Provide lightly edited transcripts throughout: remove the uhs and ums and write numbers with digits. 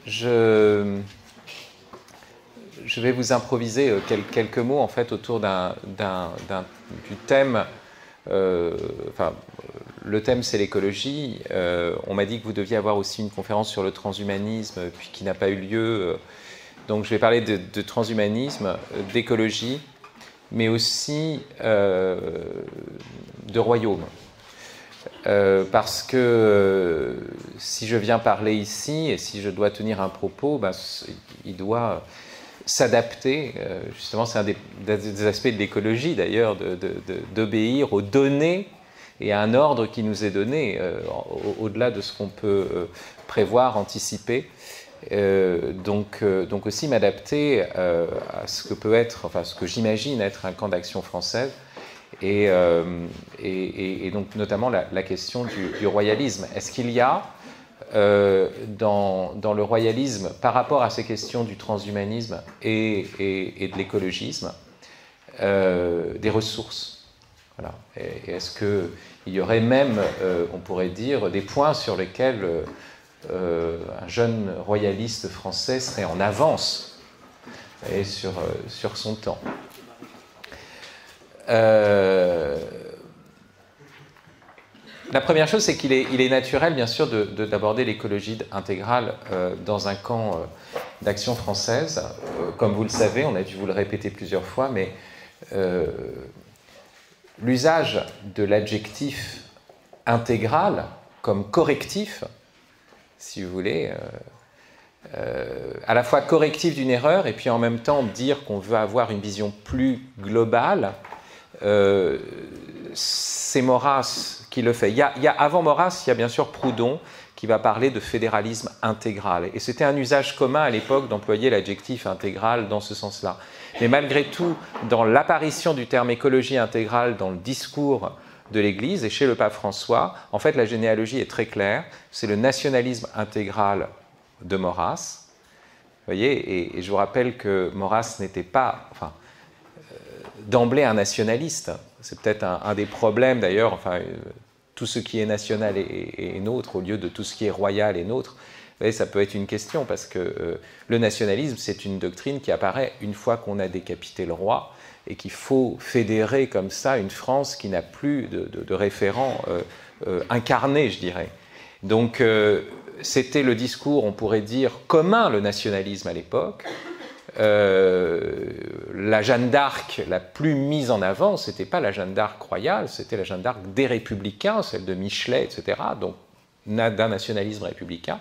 je vais vous improviser quelques mots en fait autour du thème. Le thème c'est l'écologie. On m'a dit que vous deviez avoir aussi une conférence sur le transhumanisme, puis qui n'a pas eu lieu. Donc je vais parler de transhumanisme, d'écologie, mais aussi de royaume. Parce que si je viens parler ici et si je dois tenir un propos, il doit s'adapter. Justement, c'est un des aspects de l'écologie d'ailleurs, d'obéir aux données et à un ordre qui nous est donné, au-delà de ce qu'on peut prévoir, anticiper. Donc aussi m'adapter à ce que peut être, enfin ce que j'imagine être un camp d'action française. Et donc notamment la question du royalisme. Est-ce qu'il y a dans le royalisme, par rapport à ces questions du transhumanisme et de l'écologisme, des ressources? Voilà. Et est-ce qu'il y aurait même, on pourrait dire, des points sur lesquels un jeune royaliste français serait en avance et sur son temps? La première chose, c'est qu'il est naturel, bien sûr, d'aborder l'écologie intégrale dans un camp d'action française. Comme vous le savez, on a dû vous le répéter plusieurs fois, mais l'usage de l'adjectif intégral comme correctif, si vous voulez, à la fois correctif d'une erreur et puis en même temps dire qu'on veut avoir une vision plus globale, c'est Maurras qui le fait. Avant Maurras, il y a bien sûr Proudhon qui va parler de fédéralisme intégral. Et c'était un usage commun à l'époque d'employer l'adjectif intégral dans ce sens-là. Mais malgré tout, dans l'apparition du terme écologie intégrale dans le discours de l'Église et chez le pape François, en fait, la généalogie est très claire. C'est le nationalisme intégral de Maurras. Vous voyez, et je vous rappelle que Maurras n'était pas... d'emblée un nationaliste. C'est peut-être un des problèmes d'ailleurs, tout ce qui est national est nôtre au lieu de tout ce qui est royal est nôtre. Vous voyez, ça peut être une question parce que le nationalisme, c'est une doctrine qui apparaît une fois qu'on a décapité le roi et qu'il faut fédérer comme ça une France qui n'a plus de référent incarné, je dirais. Donc c'était le discours, on pourrait dire, commun, le nationalisme à l'époque. La Jeanne d'Arc la plus mise en avant, ce n'était pas la Jeanne d'Arc royale, c'était la Jeanne d'Arc des Républicains, celle de Michelet, etc., donc d'un nationalisme républicain.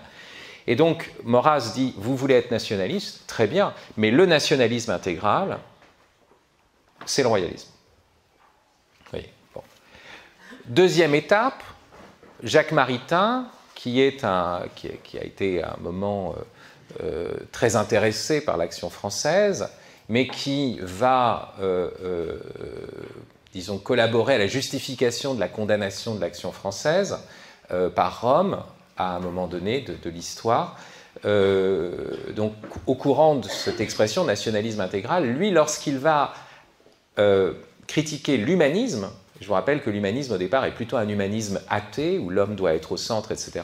Et donc Maurras dit, vous voulez être nationaliste, très bien, mais le nationalisme intégral, c'est le royalisme. Vous voyez, bon. Deuxième étape, Jacques Maritain, qui a été à un moment... très intéressé par l'action française, mais qui va, disons, collaborer à la justification de la condamnation de l'action française par Rome, à un moment donné de l'histoire. Donc, au courant de cette expression nationalisme intégral, lui, lorsqu'il va critiquer l'humanisme, je vous rappelle que l'humanisme, au départ, est plutôt un humanisme athée, où l'homme doit être au centre, etc.,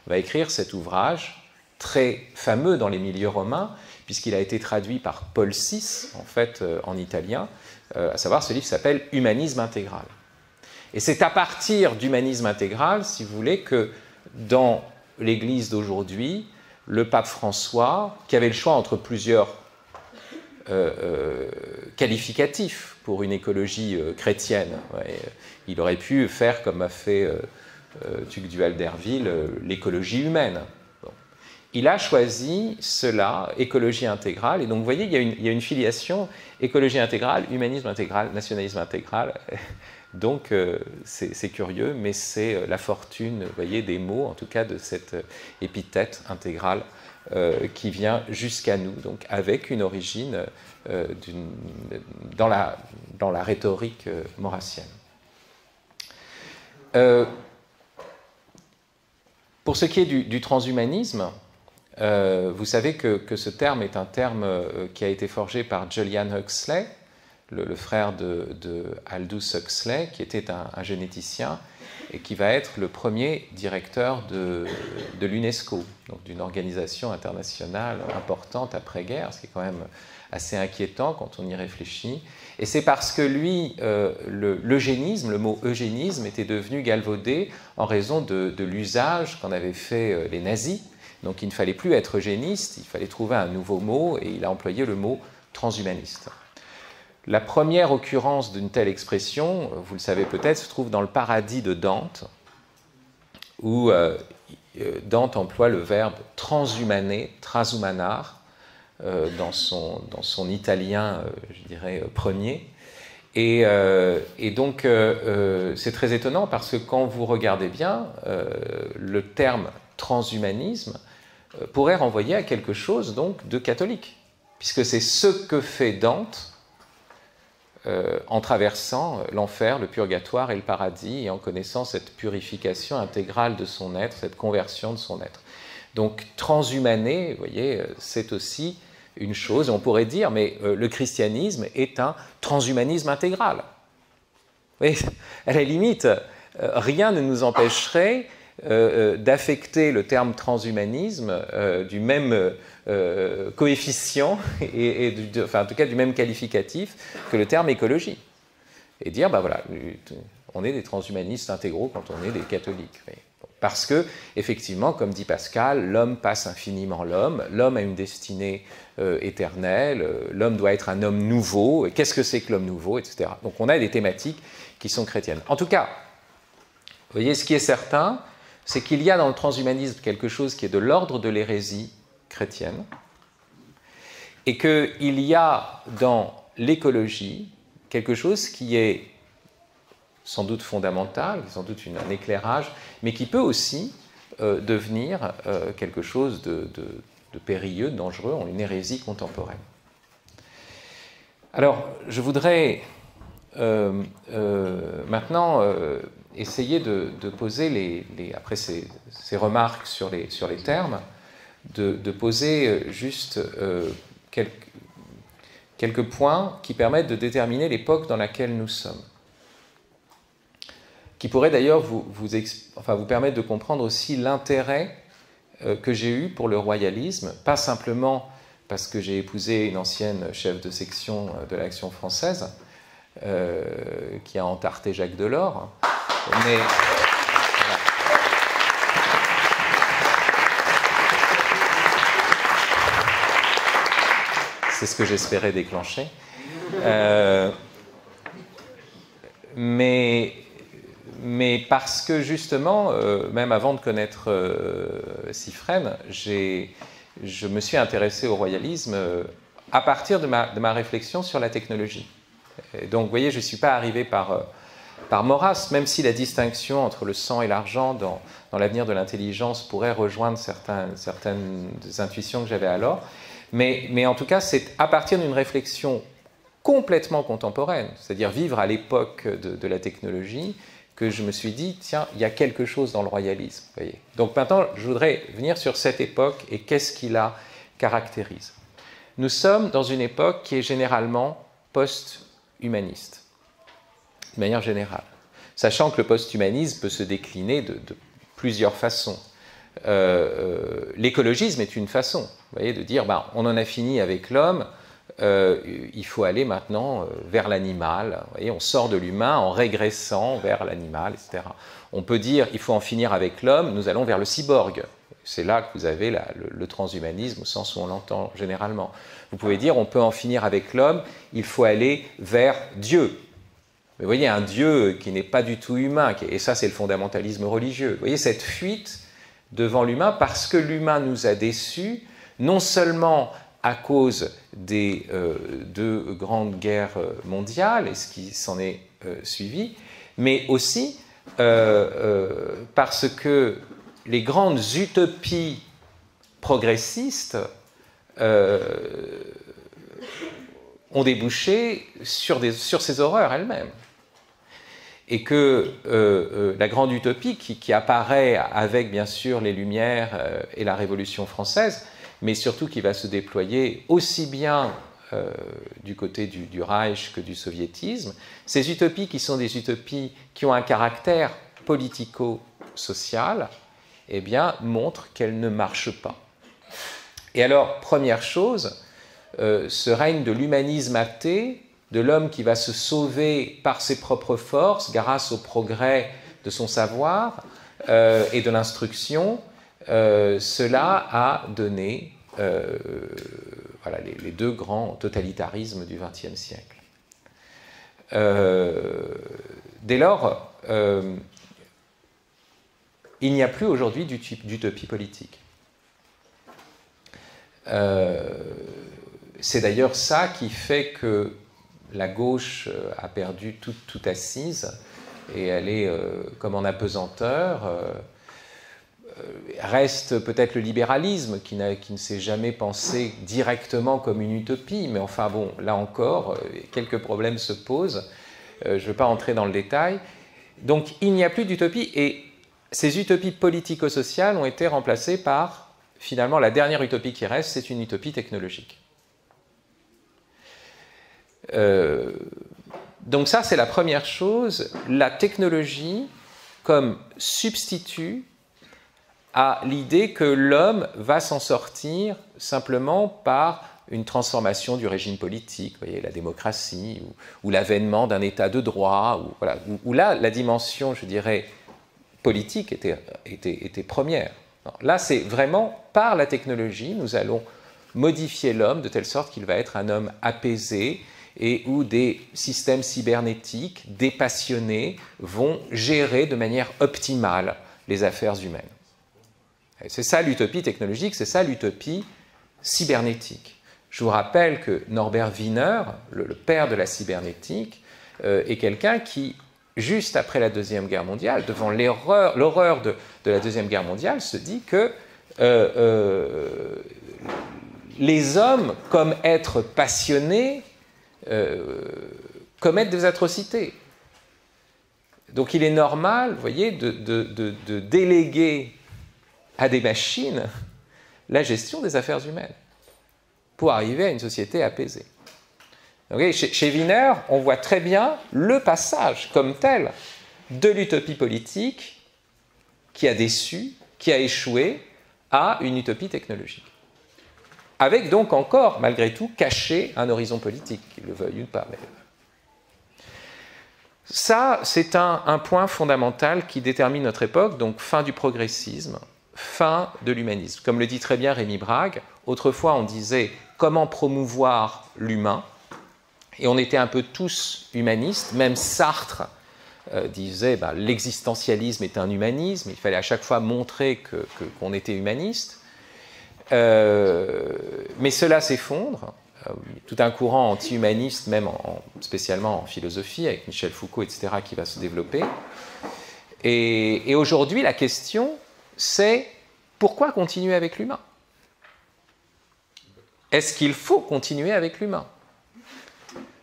va écrire cet ouvrage très fameux dans les milieux romains, puisqu'il a été traduit par Paul VI, en fait, en italien, à savoir ce livre s'appelle « Humanisme intégral ». Et c'est à partir d'humanisme intégral, si vous voulez, que dans l'Église d'aujourd'hui, le pape François, qui avait le choix entre plusieurs qualificatifs pour une écologie chrétienne, il aurait pu faire comme a fait Tugdual d'Herville, l'écologie humaine. Il a choisi cela, écologie intégrale, et donc vous voyez, il y a une filiation écologie intégrale, humanisme intégral, nationalisme intégral, donc c'est curieux, mais c'est la fortune, vous voyez, des mots, en tout cas de cette épithète intégrale qui vient jusqu'à nous, donc avec une origine dans la rhétorique maurassienne. Pour ce qui est du transhumanisme, vous savez que ce terme est un terme qui a été forgé par Julian Huxley, le frère de Aldous Huxley, qui était un généticien, et qui va être le premier directeur de l'UNESCO, donc d'une organisation internationale importante après-guerre, ce qui est quand même assez inquiétant quand on y réfléchit. Et c'est parce que lui, l'eugénisme, le mot eugénisme était devenu galvaudé en raison de l'usage qu'en avaient fait les nazis. Donc il ne fallait plus être eugéniste, il fallait trouver un nouveau mot, et il a employé le mot transhumaniste. La première occurrence d'une telle expression, vous le savez peut-être, se trouve dans le Paradis de Dante, où Dante emploie le verbe transhumaner, transhumanar, dans son italien, je dirais, premier. Et donc, c'est très étonnant parce que quand vous regardez bien, le terme transhumanisme pourrait renvoyer à quelque chose donc de catholique, puisque c'est ce que fait Dante en traversant l'enfer, le purgatoire et le paradis, et en connaissant cette purification intégrale de son être, cette conversion de son être. Donc, transhumaner, vous voyez, c'est aussi une chose, on pourrait dire, mais le christianisme est un transhumanisme intégral. Vous voyez, à la limite, rien ne nous empêcherait d'affecter le terme transhumanisme du même coefficient, enfin en tout cas du même qualificatif que le terme écologie. Et dire, ben voilà, on est des transhumanistes intégraux quand on est des catholiques. Parce que, effectivement, comme dit Pascal, l'homme passe infiniment l'homme a une destinée éternelle, l'homme doit être un homme nouveau, qu'est-ce que c'est que l'homme nouveau, etc. Donc on a des thématiques qui sont chrétiennes. En tout cas, vous voyez, ce qui est certain, c'est qu'il y a dans le transhumanisme quelque chose qui est de l'ordre de l'hérésie chrétienne, et qu'il y a dans l'écologie quelque chose qui est sans doute fondamental, sans doute un éclairage, mais qui peut aussi devenir quelque chose de périlleux, de dangereux, une hérésie contemporaine. Alors, je voudrais maintenant essayer de poser, après ces remarques sur les termes, de poser juste quelques points qui permettent de déterminer l'époque dans laquelle nous sommes, qui pourrait d'ailleurs vous permettre de comprendre aussi l'intérêt que j'ai eu pour le royalisme, pas simplement parce que j'ai épousé une ancienne chef de section de l'Action française, qui a entarté Jacques Delors, mais voilà. C'est ce que j'espérais déclencher. Mais parce que justement, même avant de connaître Siffren, je me suis intéressé au royalisme à partir de ma réflexion sur la technologie. Et donc, vous voyez, je ne suis pas arrivé par Maurras, même si la distinction entre le sang et l'argent dans l'avenir de l'intelligence pourrait rejoindre certaines intuitions que j'avais alors. Mais en tout cas, c'est à partir d'une réflexion complètement contemporaine, c'est-à-dire vivre à l'époque de la technologie, que je me suis dit, tiens, il y a quelque chose dans le royalisme. Vous voyez. Donc maintenant, je voudrais venir sur cette époque et qu'est-ce qui la caractérise. Nous sommes dans une époque qui est généralement post-humaniste, de manière générale, sachant que le post-humanisme peut se décliner de plusieurs façons. L'écologisme est une façon, vous voyez, de dire, on en a fini avec l'homme, il faut aller maintenant vers l'animal. Vous voyez, on sort de l'humain en régressant vers l'animal, etc. On peut dire, il faut en finir avec l'homme, nous allons vers le cyborg. C'est là que vous avez le transhumanisme au sens où on l'entend généralement. Vous pouvez dire, on peut en finir avec l'homme, il faut aller vers Dieu. Mais vous voyez, un Dieu qui n'est pas du tout humain, et ça c'est le fondamentalisme religieux. Vous voyez, cette fuite devant l'humain, parce que l'humain nous a déçus, non seulement à cause des deux grandes guerres mondiales et ce qui s'en est suivi, mais aussi parce que les grandes utopies progressistes ont débouché sur ces horreurs elles-mêmes. Et que la grande utopie qui apparaît avec, bien sûr, les Lumières et la Révolution française, mais surtout qui va se déployer aussi bien du côté du Reich que du soviétisme, ces utopies qui sont des utopies qui ont un caractère politico-sociale, eh bien, montre qu'elle ne marche pas. Et alors, première chose, ce règne de l'humanisme athée, de l'homme qui va se sauver par ses propres forces grâce au progrès de son savoir et de l'instruction, cela a donné voilà, les deux grands totalitarismes du XXe siècle. Dès lors, il n'y a plus aujourd'hui d'utopie politique. C'est d'ailleurs ça qui fait que la gauche a perdu toute assise et elle est comme en apesanteur. Reste peut-être le libéralisme qui ne s'est jamais pensé directement comme une utopie, mais enfin bon, là encore, quelques problèmes se posent. Je ne veux pas entrer dans le détail. Donc il n'y a plus d'utopie et ces utopies politico-sociales ont été remplacées par, finalement, la dernière utopie qui reste, c'est une utopie technologique. Donc ça, c'est la première chose, la technologie comme substitut à l'idée que l'homme va s'en sortir simplement par une transformation du régime politique, vous voyez, la démocratie, ou l'avènement d'un état de droit, voilà, où là, la dimension, je dirais, politique était première. Non, là, c'est vraiment, par la technologie, nous allons modifier l'homme de telle sorte qu'il va être un homme apaisé, et où des systèmes cybernétiques dépassionnés vont gérer de manière optimale les affaires humaines. C'est ça l'utopie technologique, c'est ça l'utopie cybernétique. Je vous rappelle que Norbert Wiener, le père de la cybernétique, est quelqu'un qui, juste après la Deuxième Guerre mondiale, devant l'horreur de la Deuxième Guerre mondiale, se dit que les hommes, comme êtres passionnés, commettent des atrocités. Donc il est normal, vous voyez, de déléguer à des machines la gestion des affaires humaines pour arriver à une société apaisée. Donc, vous voyez, chez Wiener, on voit très bien le passage comme tel de l'utopie politique qui a déçu, qui a échoué, à une utopie technologique. Avec donc encore, malgré tout, caché un horizon politique, qu'il le veuille ou pas. Mais... Ça, c'est un point fondamental qui détermine notre époque, donc fin du progressisme, fin de l'humanisme. Comme le dit très bien Rémi Brague, autrefois on disait comment promouvoir l'humain, et on était un peu tous humanistes, même Sartre disait l'existentialisme est un humanisme, il fallait à chaque fois montrer qu'on était humaniste. Mais cela s'effondre. Tout un courant anti-humaniste, même spécialement en philosophie, avec Michel Foucault, etc., qui va se développer. Et aujourd'hui, la question, c'est pourquoi continuer avec l'humain? Est-ce qu'il faut continuer avec l'humain?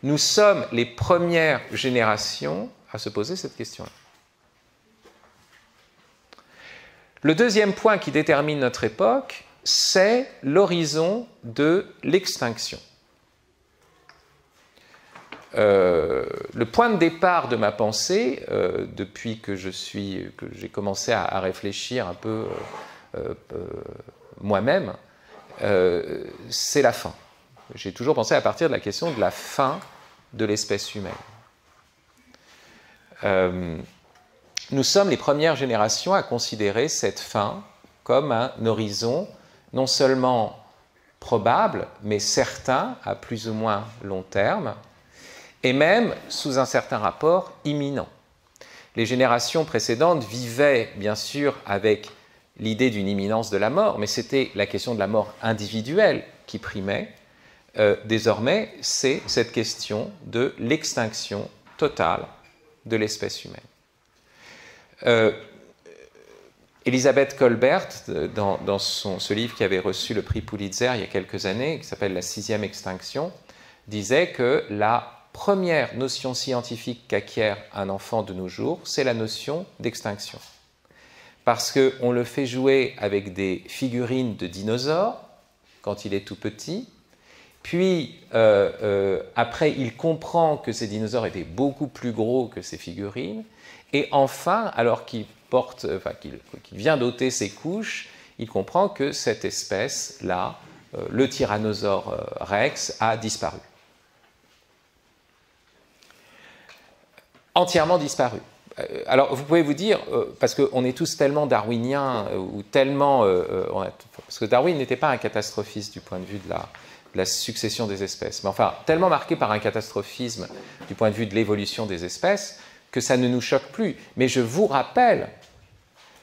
Nous sommes les premières générations à se poser cette question-là. Le deuxième point qui détermine notre époque, c'est l'horizon de l'extinction. Le point de départ de ma pensée, depuis que j'ai commencé à réfléchir un peu moi-même, c'est la fin. J'ai toujours pensé à partir de la question de la fin de l'espèce humaine. Nous sommes les premières générations à considérer cette fin comme un horizon non seulement probable, mais certain, à plus ou moins long terme, et même, sous un certain rapport, imminent. Les générations précédentes vivaient, bien sûr, avec l'idée d'une imminence de la mort, mais c'était la question de la mort individuelle qui primait. Désormais, c'est cette question de l'extinction totale de l'espèce humaine. Elisabeth Kolbert, dans ce livre qui avait reçu le prix Pulitzer il y a quelques années, qui s'appelle « La sixième extinction », disait que la première notion scientifique qu'acquiert un enfant de nos jours, c'est la notion d'extinction. Parce qu'on le fait jouer avec des figurines de dinosaures, quand il est tout petit, puis après il comprend que ces dinosaures étaient beaucoup plus gros que ces figurines, Et enfin, alors qu'il vient d'ôter ses couches, il comprend que cette espèce-là, le tyrannosaure rex, a disparu. Entièrement disparu. Alors, vous pouvez vous dire, parce qu'on est tous tellement darwiniens, ou tellement... parce que Darwin n'était pas un catastrophiste du point de vue de la succession des espèces, mais enfin, tellement marqué par un catastrophisme du point de vue de l'évolution des espèces, que ça ne nous choque plus. Mais je vous rappelle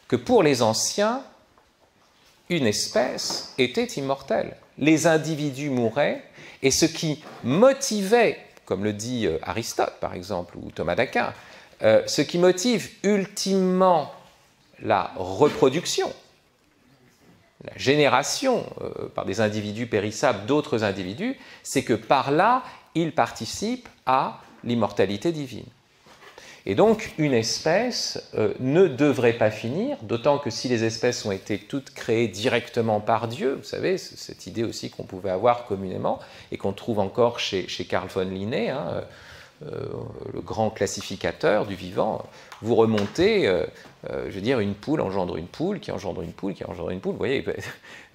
que pour les anciens, une espèce était immortelle. Les individus mouraient, et ce qui motivait, comme le dit Aristote par exemple, ou Thomas d'Aquin, ce qui motive ultimement la reproduction, la génération par des individus périssables d'autres individus, c'est que par là, ils participent à l'immortalité divine. Et donc, une espèce ne devrait pas finir, d'autant que si les espèces ont été toutes créées directement par Dieu, vous savez, c'est cette idée aussi qu'on pouvait avoir communément, et qu'on trouve encore chez Carl von Linné, hein, le grand classificateur du vivant, vous remontez, je veux dire, une poule engendre une poule, qui engendre une poule, qui engendre une poule, vous voyez,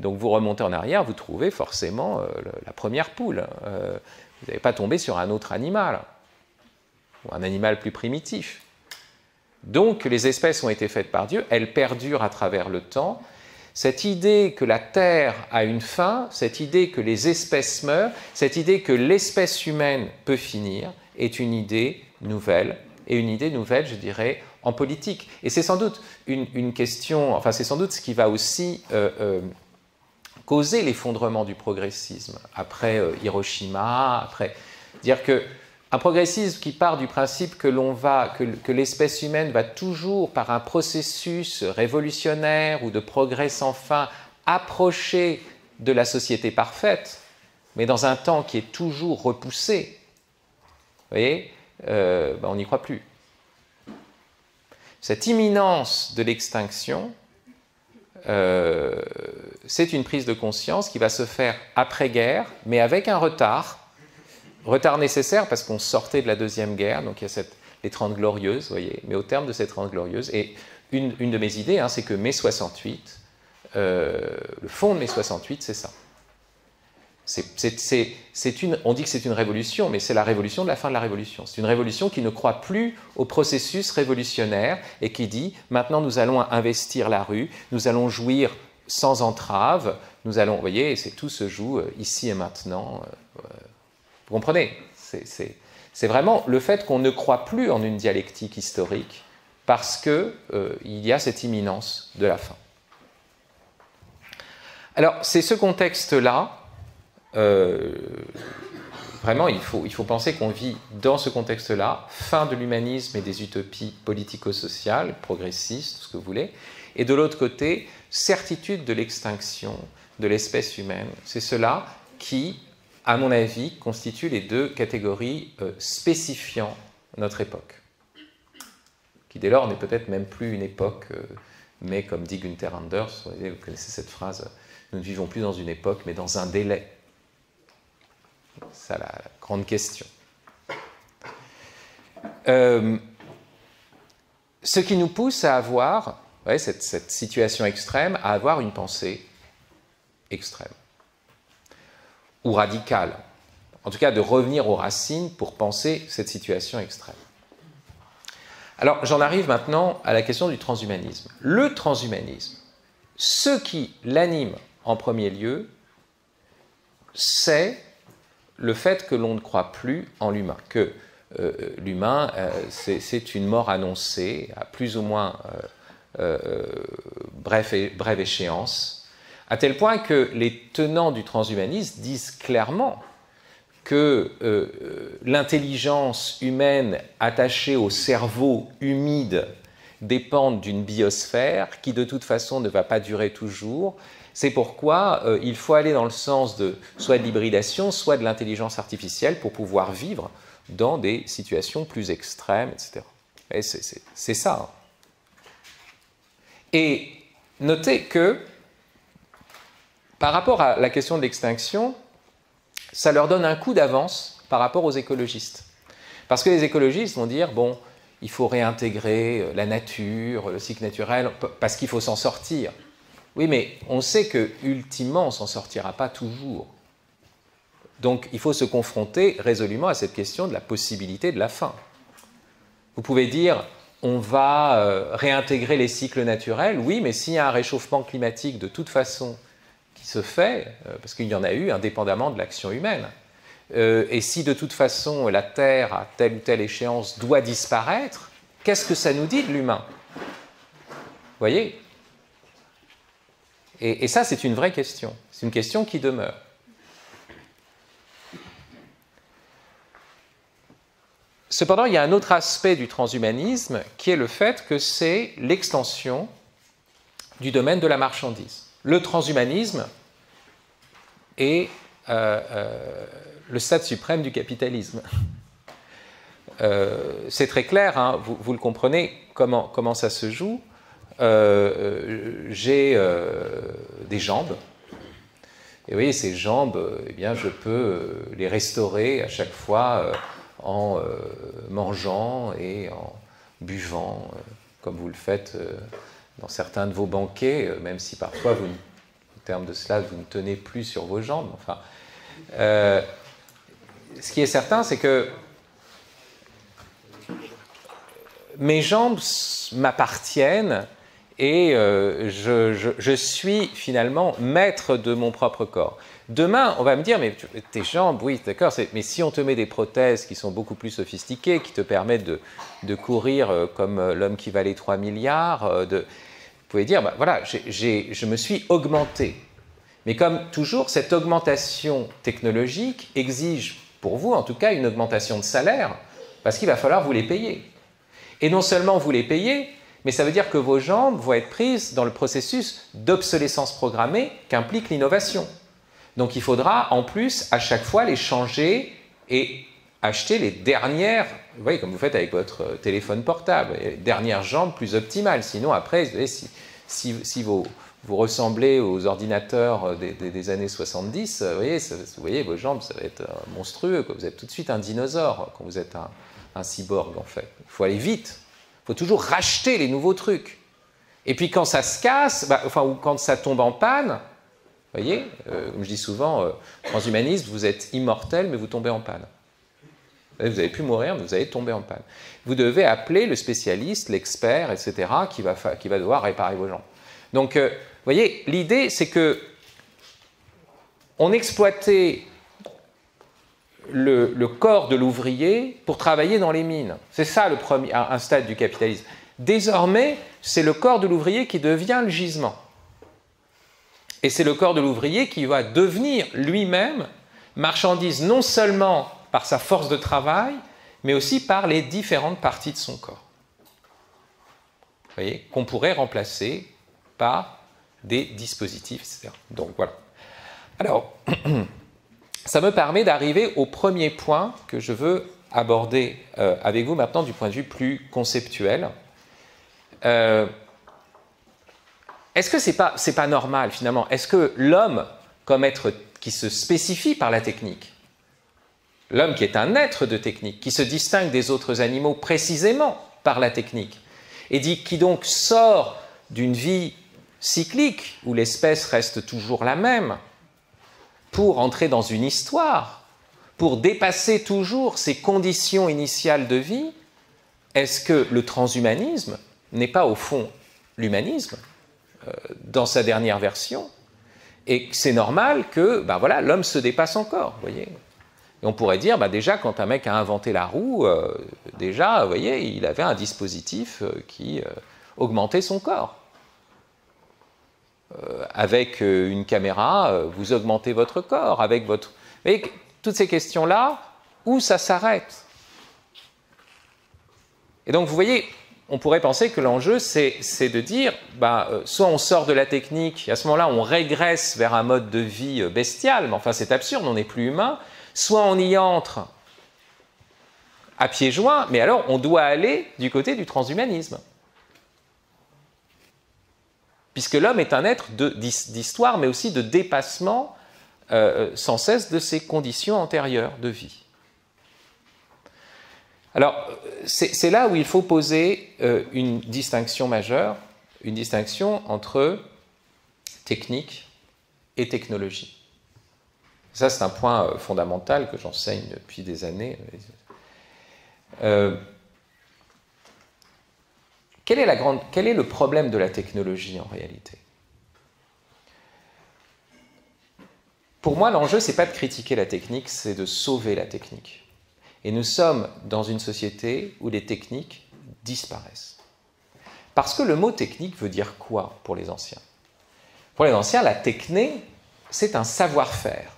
donc vous remontez en arrière, vous trouvez forcément la première poule. Vous n'allez pas tomber sur un autre animal, ou un animal plus primitif. Donc les espèces ont été faites par Dieu, elles perdurent à travers le temps. Cette idée que la Terre a une fin, cette idée que les espèces meurent, cette idée que l'espèce humaine peut finir, est une idée nouvelle, et une idée nouvelle, je dirais, en politique. Et c'est sans doute une question, enfin c'est sans doute ce qui va aussi causer l'effondrement du progressisme, après Hiroshima, après dire que un progressisme qui part du principe que l'espèce humaine va toujours, par un processus révolutionnaire ou de progrès sans fin, approcher de la société parfaite, mais dans un temps qui est toujours repoussé, vous voyez, on n'y croit plus. Cette imminence de l'extinction, c'est une prise de conscience qui va se faire après-guerre, mais avec un retard nécessaire parce qu'on sortait de la Deuxième Guerre, donc il y a les 30 Glorieuses, vous voyez, mais au terme de ces 30 Glorieuses, et une de mes idées, hein, c'est que mai 68, le fond de mai 68, c'est ça. On dit que c'est une révolution, mais c'est la révolution de la fin de la révolution. C'est une révolution qui ne croit plus au processus révolutionnaire et qui dit « maintenant nous allons investir la rue, nous allons jouir sans entrave, nous allons… » Vous voyez, tout se joue ici et maintenant. Vous comprenez? C'est vraiment le fait qu'on ne croit plus en une dialectique historique parce qu'il y a cette imminence de la fin. Alors, c'est ce contexte-là, vraiment, il faut penser qu'on vit dans ce contexte-là, fin de l'humanisme et des utopies politico-sociales, progressistes, tout ce que vous voulez, et de l'autre côté, certitude de l'extinction de l'espèce humaine. C'est cela qui, à mon avis, constitue les deux catégories spécifiant notre époque, qui dès lors n'est peut-être même plus une époque, mais comme dit Günther Anders, vous connaissez cette phrase, nous ne vivons plus dans une époque, mais dans un délai. C'est la grande question. Ce qui nous pousse à avoir, cette situation extrême, à avoir une pensée extrême. Ou radicale, en tout cas de revenir aux racines pour penser cette situation extrême. Alors j'en arrive maintenant à la question du transhumanisme. Le transhumanisme, ce qui l'anime en premier lieu, c'est le fait que l'on ne croit plus en l'humain, que l'humain, c'est une mort annoncée à plus ou moins brève échéance, à tel point que les tenants du transhumanisme disent clairement que l'intelligence humaine attachée au cerveau humide dépend d'une biosphère qui de toute façon ne va pas durer toujours. C'est pourquoi il faut aller dans le sens soit de l'hybridation, soit de l'intelligence artificielle pour pouvoir vivre dans des situations plus extrêmes, etc. Et c'est ça. Hein. Et notez que par rapport à la question de l'extinction, ça leur donne un coup d'avance par rapport aux écologistes. Parce que les écologistes vont dire, bon, il faut réintégrer la nature, le cycle naturel, parce qu'il faut s'en sortir. Oui, mais on sait que ultimement, on ne s'en sortira pas toujours. Donc, il faut se confronter résolument à cette question de la possibilité de la fin. Vous pouvez dire, on va réintégrer les cycles naturels, oui, mais s'il y a un réchauffement climatique de toute façon qui se fait, parce qu'il y en a eu indépendamment de l'action humaine, et si de toute façon la Terre, à telle ou telle échéance, doit disparaître, qu'est-ce que ça nous dit de l'humain? Vous voyez? Et ça, c'est une vraie question. C'est une question qui demeure. Cependant, il y a un autre aspect du transhumanisme qui est le fait que c'est l'extension du domaine de la marchandise. Le transhumanisme est le stade suprême du capitalisme. C'est très clair, hein, vous le comprenez, comment ça se joue. J'ai des jambes, et vous voyez, ces jambes, eh bien, je peux les restaurer à chaque fois en mangeant et en buvant, comme vous le faites dans certains de vos banquets, même si parfois, au terme de cela, vous ne tenez plus sur vos jambes. Enfin, ce qui est certain, c'est que mes jambes m'appartiennent et je suis finalement maître de mon propre corps. Demain, on va me dire, mais tes jambes, oui, d'accord, mais si on te met des prothèses qui sont beaucoup plus sophistiquées, qui te permettent de courir comme l'homme qui valait 3 milliards, vous pouvez dire, bah, voilà, je me suis augmenté. Mais comme toujours, cette augmentation technologique exige, pour vous en tout cas, une augmentation de salaire, parce qu'il va falloir vous les payer. Et non seulement vous les payez, mais ça veut dire que vos jambes vont être prises dans le processus d'obsolescence programmée qu'implique l'innovation. Donc il faudra en plus à chaque fois les changer et acheter les dernières, vous voyez comme vous faites avec votre téléphone portable, les dernières jambes plus optimales. Sinon après, vous voyez, si vous ressemblez aux ordinateurs des années 70, vous voyez, vos jambes, ça va être monstrueux. Vous êtes tout de suite un dinosaure quand vous êtes un cyborg en fait. Il faut aller vite. Il faut toujours racheter les nouveaux trucs. Et puis quand ça se casse, ou quand ça tombe en panne, vous voyez, comme je dis souvent, transhumaniste, vous êtes immortel, mais vous tombez en panne. Vous avez pu mourir, mais vous allez tomber en panne. Vous devez appeler le spécialiste, l'expert, etc., qui va devoir réparer vos jambes. Donc, vous voyez, l'idée, c'est que on exploitait le corps de l'ouvrier pour travailler dans les mines. C'est ça un stade du capitalisme. Désormais, c'est le corps de l'ouvrier qui devient le gisement. Et c'est le corps de l'ouvrier qui va devenir lui-même marchandise non seulement par sa force de travail, mais aussi par les différentes parties de son corps. Vous voyez, qu'on pourrait remplacer par des dispositifs, etc. Donc voilà. Alors, ça me permet d'arriver au premier point que je veux aborder avec vous maintenant du point de vue plus conceptuel. Est-ce que c'est pas normal finalement? Est-ce que l'homme, comme être qui se spécifie par la technique, l'homme qui est un être de technique, qui se distingue des autres animaux précisément par la technique, et qui donc sort d'une vie cyclique où l'espèce reste toujours la même, pour entrer dans une histoire, pour dépasser toujours ses conditions initiales de vie, est-ce que le transhumanisme n'est pas au fond l'humanisme dans sa dernière version, et c'est normal que l'homme se dépasse encore, vous voyez. Et on pourrait dire, déjà, quand un mec a inventé la roue, déjà, vous voyez, il avait un dispositif qui augmentait son corps. Avec une caméra, vous augmentez votre corps. Avec votre... Vous voyez, toutes ces questions-là, où ça s'arrête? Et donc, vous voyez, on pourrait penser que l'enjeu, c'est de dire, soit on sort de la technique, et à ce moment-là, on régresse vers un mode de vie bestial, mais enfin, c'est absurde, on n'est plus humain, soit on y entre à pieds joints, mais alors on doit aller du côté du transhumanisme. Puisque l'homme est un être d'histoire, mais aussi de dépassement sans cesse de ses conditions antérieures de vie. Alors, c'est là où il faut poser une distinction majeure, une distinction entre technique et technologie. Ça, c'est un point fondamental que j'enseigne depuis des années. Quel est le problème de la technologie en réalité? Pour moi, l'enjeu, ce n'est pas de critiquer la technique, c'est de sauver la technique. Et nous sommes dans une société où les techniques disparaissent. Parce que le mot technique veut dire quoi pour les anciens? Pour les anciens, la techné, c'est un savoir-faire.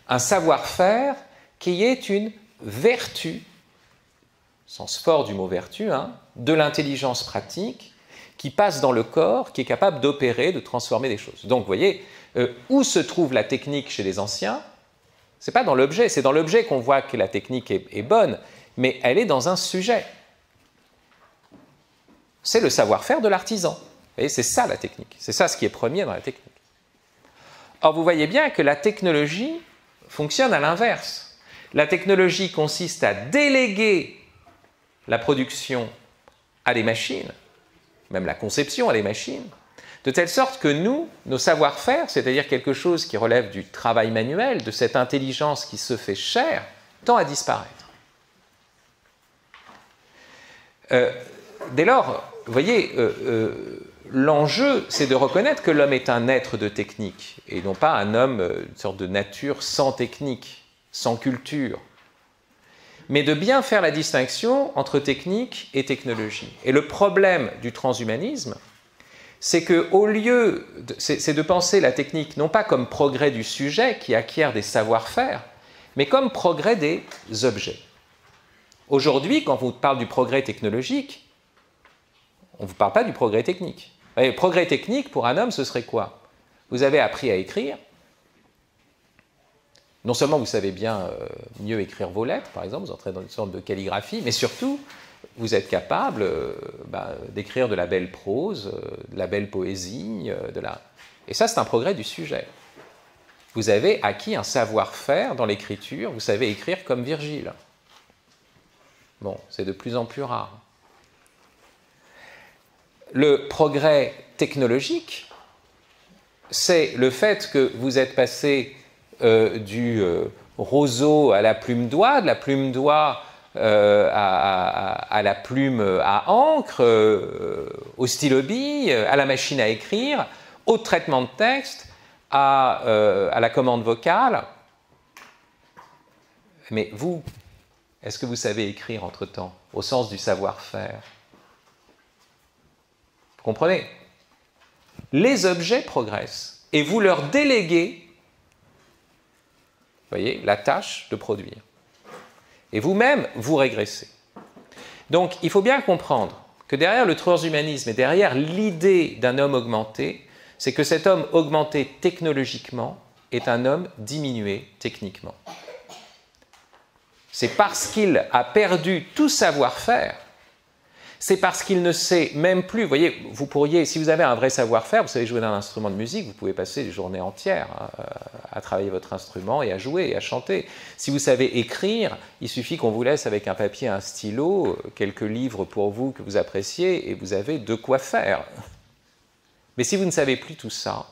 Un savoir-faire qui est une vertu, sens fort du mot vertu, de l'intelligence pratique qui passe dans le corps, qui est capable d'opérer, de transformer des choses. Donc, vous voyez, où se trouve la technique chez les anciens? Ce n'est pas dans l'objet, c'est dans l'objet qu'on voit que la technique est bonne, mais elle est dans un sujet. C'est le savoir-faire de l'artisan. Et c'est ça la technique, c'est ça ce qui est premier dans la technique. Or, vous voyez bien que la technologie fonctionne à l'inverse. La technologie consiste à déléguer la production à des machines, même la conception à des machines, de telle sorte que nous, nos savoir-faire, c'est-à-dire quelque chose qui relève du travail manuel, de cette intelligence qui se fait chair, tend à disparaître. Dès lors, vous voyez, l'enjeu, c'est de reconnaître que l'homme est un être de technique, et non pas un homme, une sorte de nature sans technique, sans culture, mais de bien faire la distinction entre technique et technologie. Et le problème du transhumanisme, c'est qu'au lieu, c'est de penser la technique non pas comme progrès du sujet qui acquiert des savoir-faire, mais comme progrès des objets. Aujourd'hui, quand on vous parle du progrès technologique, on ne vous parle pas du progrès technique. Le progrès technique, pour un homme, ce serait quoi? Vous avez appris à écrire. Non seulement vous savez bien mieux écrire vos lettres, par exemple, vous entrez dans une sorte de calligraphie, mais surtout, vous êtes capable d'écrire de la belle prose, de la belle poésie, Et ça, c'est un progrès du sujet. Vous avez acquis un savoir-faire dans l'écriture, vous savez écrire comme Virgile. Bon, c'est de plus en plus rare. Le progrès technologique, c'est le fait que vous êtes passé du roseau à la plume d'oie, de la plume d'oie à la plume à encre, au stylo-bille, à la machine à écrire, au traitement de texte, à la commande vocale. Mais vous, est-ce que vous savez écrire entre-temps, au sens du savoir-faire? Vous comprenez? Les objets progressent et vous leur déléguez, vous voyez, la tâche de produire. Et vous-même, vous régressez. Donc, il faut bien comprendre que derrière le transhumanisme et derrière l'idée d'un homme augmenté, c'est que cet homme augmenté technologiquement est un homme diminué techniquement. C'est parce qu'il a perdu tout savoir-faire, c'est parce qu'il ne sait même plus, vous voyez, vous pourriez, si vous avez un vrai savoir-faire, vous savez jouer d'un instrument de musique, vous pouvez passer des journées entières à travailler votre instrument et à jouer et à chanter. Si vous savez écrire, il suffit qu'on vous laisse avec un papier et un stylo, quelques livres pour vous que vous appréciez, et vous avez de quoi faire. Mais si vous ne savez plus tout ça,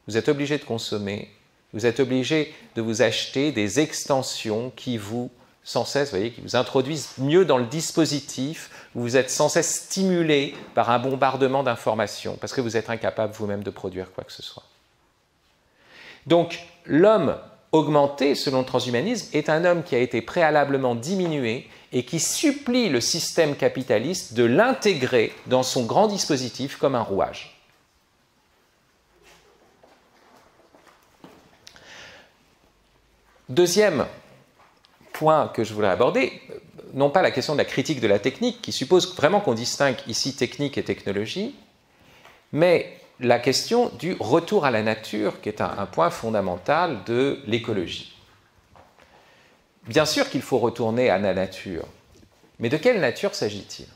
vous êtes obligé de consommer, vous êtes obligé de vous acheter des extensions qui vous, sans cesse, vous voyez, qui vous introduisent mieux dans le dispositif, où vous êtes sans cesse stimulé par un bombardement d'informations, parce que vous êtes incapable vous-même de produire quoi que ce soit. Donc, l'homme augmenté, selon le transhumanisme, est un homme qui a été préalablement diminué et qui supplie le système capitaliste de l'intégrer dans son grand dispositif comme un rouage. Deuxième point que je voudrais aborder, non pas la question de la critique de la technique, qui suppose vraiment qu'on distingue ici technique et technologie, mais la question du retour à la nature, qui est un point fondamental de l'écologie. Bien sûr qu'il faut retourner à la nature, mais de quelle nature s'agit-il?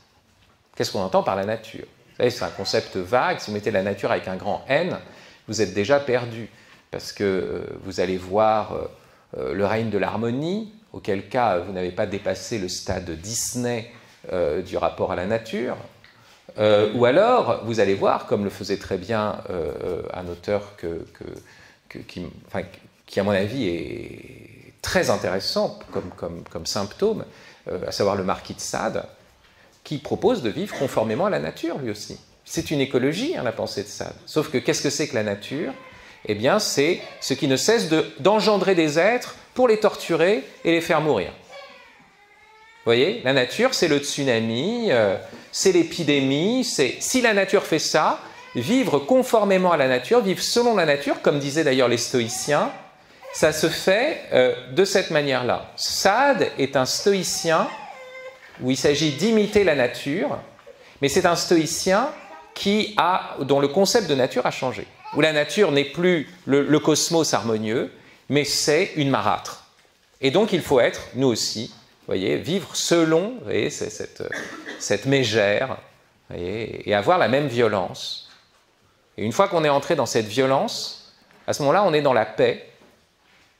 Qu'est-ce qu'on entend par la nature? Vous savez, c'est un concept vague. Si vous mettez la nature avec un grand N, vous êtes déjà perdu, parce que vous allez voir le règne de l'harmonie, auquel cas vous n'avez pas dépassé le stade Disney du rapport à la nature. Ou alors, vous allez voir, comme le faisait très bien un auteur qui, à mon avis, est très intéressant comme symptôme, à savoir le marquis de Sade, qui propose de vivre conformément à la nature, lui aussi. C'est une écologie, hein, la pensée de Sade. Sauf que qu'est-ce que c'est que la nature? Eh bien, c'est ce qui ne cesse d'engendrer des êtres pour les torturer et les faire mourir. Vous voyez, la nature, c'est le tsunami, c'est l'épidémie. Si la nature fait ça, vivre conformément à la nature, vivre selon la nature, comme disaient d'ailleurs les stoïciens, ça se fait de cette manière-là. Sade est un stoïcien où il s'agit d'imiter la nature, mais c'est un stoïcien dont le concept de nature a changé, où la nature n'est plus le cosmos harmonieux, mais c'est une marâtre. Et donc il faut être, nous aussi, voyez, vivre selon, vous voyez, cette mégère, voyez, et avoir la même violence. Et une fois qu'on est entré dans cette violence, à ce moment-là, on est dans la paix,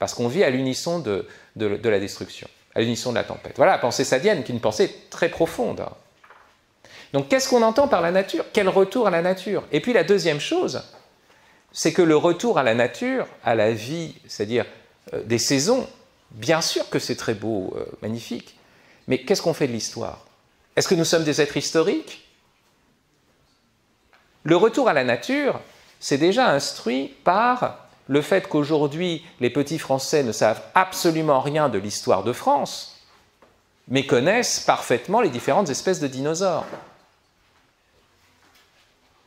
parce qu'on vit à l'unisson de la destruction, à l'unisson de la tempête. Voilà la pensée sadienne, qui est une pensée très profonde. Donc qu'est-ce qu'on entend par la nature? Quel retour à la nature? Et puis la deuxième chose, c'est que le retour à la nature, à la vie, c'est-à-dire des saisons, bien sûr que c'est très beau, magnifique, mais qu'est-ce qu'on fait de l'histoire? Est-ce que nous sommes des êtres historiques? Le retour à la nature, c'est déjà instruit par le fait qu'aujourd'hui, les petits Français ne savent absolument rien de l'histoire de France, mais connaissent parfaitement les différentes espèces de dinosaures.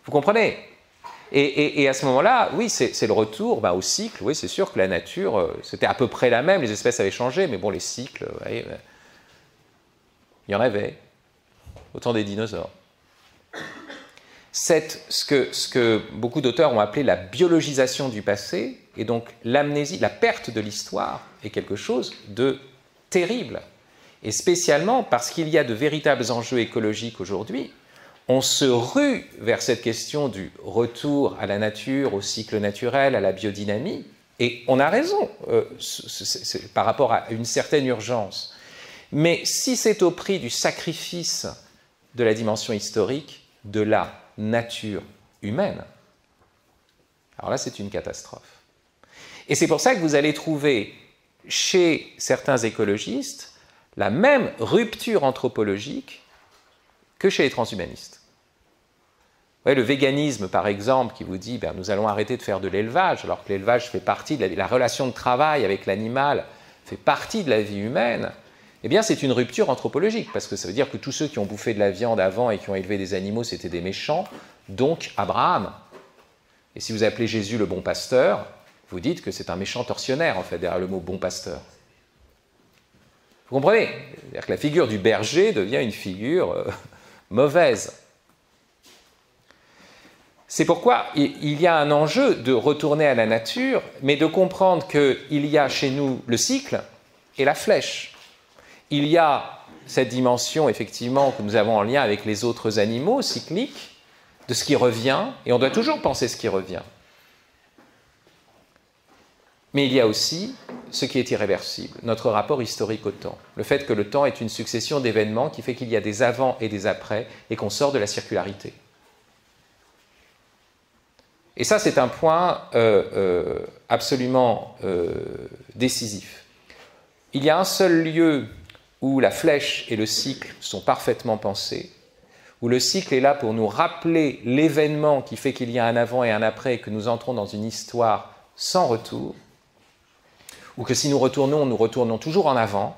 Vous comprenez? Et à ce moment-là, oui, c'est le retour au cycle. Oui, c'est sûr que la nature, c'était à peu près la même, les espèces avaient changé, mais bon, les cycles, vous voyez, il y en avait, autant des dinosaures. Ce que beaucoup d'auteurs ont appelé la biologisation du passé, et donc l'amnésie, la perte de l'histoire, est quelque chose de terrible. Et spécialement parce qu'il y a de véritables enjeux écologiques aujourd'hui, on se rue vers cette question du retour à la nature, au cycle naturel, à la biodynamie, et on a raison par rapport à une certaine urgence. Mais si c'est au prix du sacrifice de la dimension historique, de la nature humaine, alors là c'est une catastrophe. Et c'est pour ça que vous allez trouver chez certains écologistes la même rupture anthropologique que chez les transhumanistes. Ouais, le véganisme, par exemple, qui vous dit nous allons arrêter de faire de l'élevage, alors que l'élevage fait partie de la relation de travail avec l'animal, fait partie de la vie humaine, eh bien c'est une rupture anthropologique, parce que ça veut dire que tous ceux qui ont bouffé de la viande avant et qui ont élevé des animaux, c'était des méchants, donc Abraham. Et si vous appelez Jésus le bon pasteur, vous dites que c'est un méchant tortionnaire, en fait, derrière le mot bon pasteur. Vous comprenez? C'est-à-dire que la figure du berger devient une figure mauvaise. C'est pourquoi il y a un enjeu de retourner à la nature, mais de comprendre qu'il y a chez nous le cycle et la flèche. Il y a cette dimension, effectivement, que nous avons en lien avec les autres animaux cycliques, de ce qui revient, et on doit toujours penser ce qui revient. Mais il y a aussi ce qui est irréversible, notre rapport historique au temps. Le fait que le temps est une succession d'événements qui fait qu'il y a des avant et des après, et qu'on sort de la circularité. Et ça, c'est un point absolument décisif. Il y a un seul lieu où la flèche et le cycle sont parfaitement pensés, où le cycle est là pour nous rappeler l'événement qui fait qu'il y a un avant et un après, et que nous entrons dans une histoire sans retour, ou que si nous retournons toujours en avant,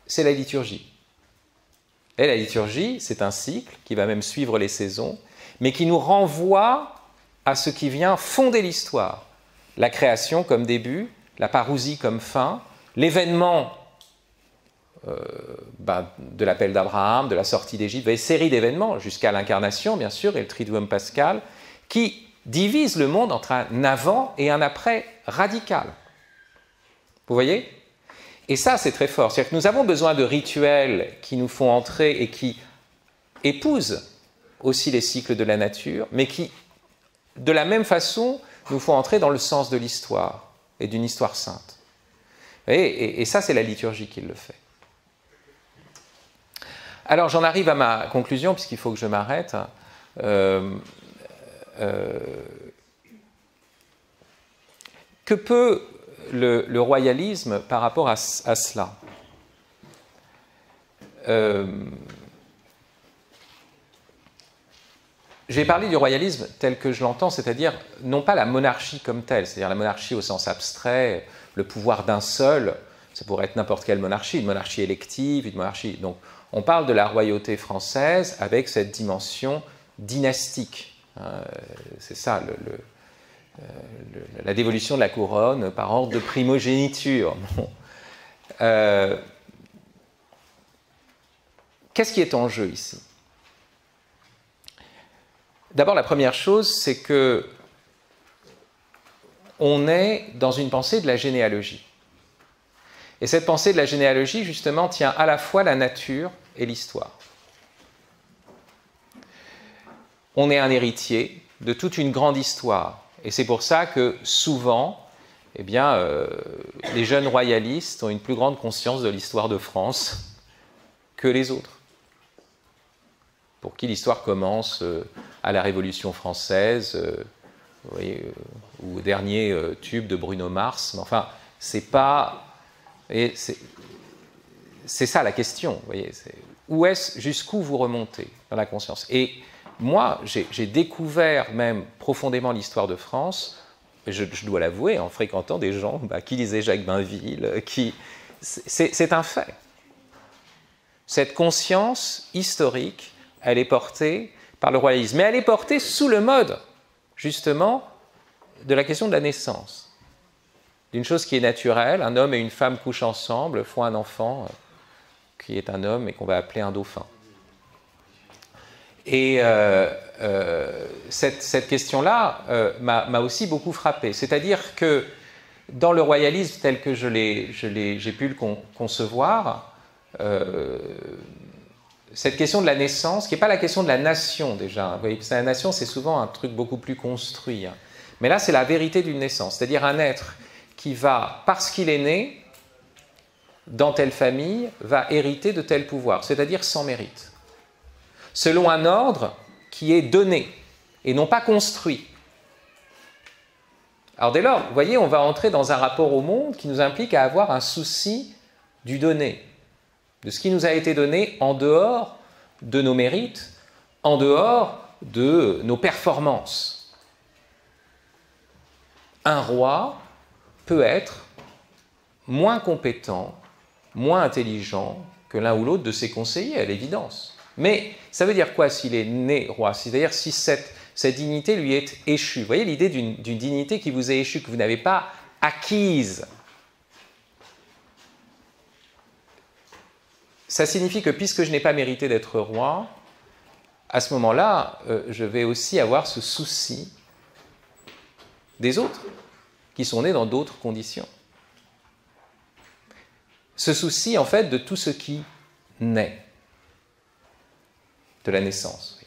c'est la liturgie. Et la liturgie, c'est un cycle qui va même suivre les saisons, mais qui nous renvoie à ce qui vient fonder l'histoire. La création comme début, la parousie comme fin, l'événement de l'appel d'Abraham, de la sortie d'Égypte, une série d'événements jusqu'à l'incarnation, bien sûr, et le Triduum pascal, qui divise le monde entre un avant et un après radical. Vous voyez? Et ça, c'est très fort. C'est-à-dire que nous avons besoin de rituels qui nous font entrer et qui épousent aussi les cycles de la nature, mais qui, de la même façon, nous font entrer dans le sens de l'histoire et d'une histoire sainte. Et ça, c'est la liturgie qui le fait. Alors, j'en arrive à ma conclusion, puisqu'il faut que je m'arrête. Que peut le royalisme par rapport à cela? J'ai parlé du royalisme tel que je l'entends, c'est-à-dire non pas la monarchie comme telle, c'est-à-dire la monarchie au sens abstrait, le pouvoir d'un seul, ça pourrait être n'importe quelle monarchie, une monarchie élective, une monarchie... Donc, on parle de la royauté française avec cette dimension dynastique. C'est ça, la dévolution de la couronne par ordre de primogéniture. Bon. Qu'est-ce qui est en jeu ici? D'abord, la première chose, c'est que on est dans une pensée de la généalogie. Et cette pensée de la généalogie, justement, tient à la fois la nature et l'histoire. On est un héritier de toute une grande histoire. Et c'est pour ça que souvent, eh bien, les jeunes royalistes ont une plus grande conscience de l'histoire de France que les autres. Pour qui l'histoire commence à la Révolution française, vous voyez, ou au dernier tube de Bruno Mars. Mais enfin, c'est pas... C'est ça la question. Vous voyez, jusqu'où vous remontez dans la conscience? Et moi, j'ai découvert même profondément l'histoire de France, je dois l'avouer, en fréquentant des gens qui lisaient Jacques Bainville, c'est un fait. Cette conscience historique, elle est portée par le royalisme, mais elle est portée sous le mode, justement, de la question de la naissance. D'une chose qui est naturelle, un homme et une femme couchent ensemble, font un enfant qui est un homme et qu'on va appeler un dauphin. Et cette question-là m'a aussi beaucoup frappé. C'est-à-dire que dans le royalisme tel que j'ai pu le concevoir, cette question de la naissance, qui n'est pas la question de la nation déjà, vous voyez, la nation c'est souvent un truc beaucoup plus construit, hein. Mais là c'est la vérité d'une naissance, c'est-à-dire un être qui va, parce qu'il est né, dans telle famille, va hériter de tel pouvoir, c'est-à-dire sans mérite, selon un ordre qui est donné et non pas construit. Alors dès lors, vous voyez, on va entrer dans un rapport au monde qui nous implique à avoir un souci du donné, de ce qui nous a été donné en dehors de nos mérites, en dehors de nos performances. Un roi peut être moins compétent, moins intelligent que l'un ou l'autre de ses conseillers, à l'évidence. Mais ça veut dire quoi s'il est né roi? C'est-à-dire si cette dignité lui est échue. Vous voyez l'idée d'une dignité qui vous est échue, que vous n'avez pas acquise. Ça signifie que puisque je n'ai pas mérité d'être roi, à ce moment-là, je vais aussi avoir ce souci des autres, qui sont nés dans d'autres conditions. Ce souci, en fait, de tout ce qui naît, de la naissance.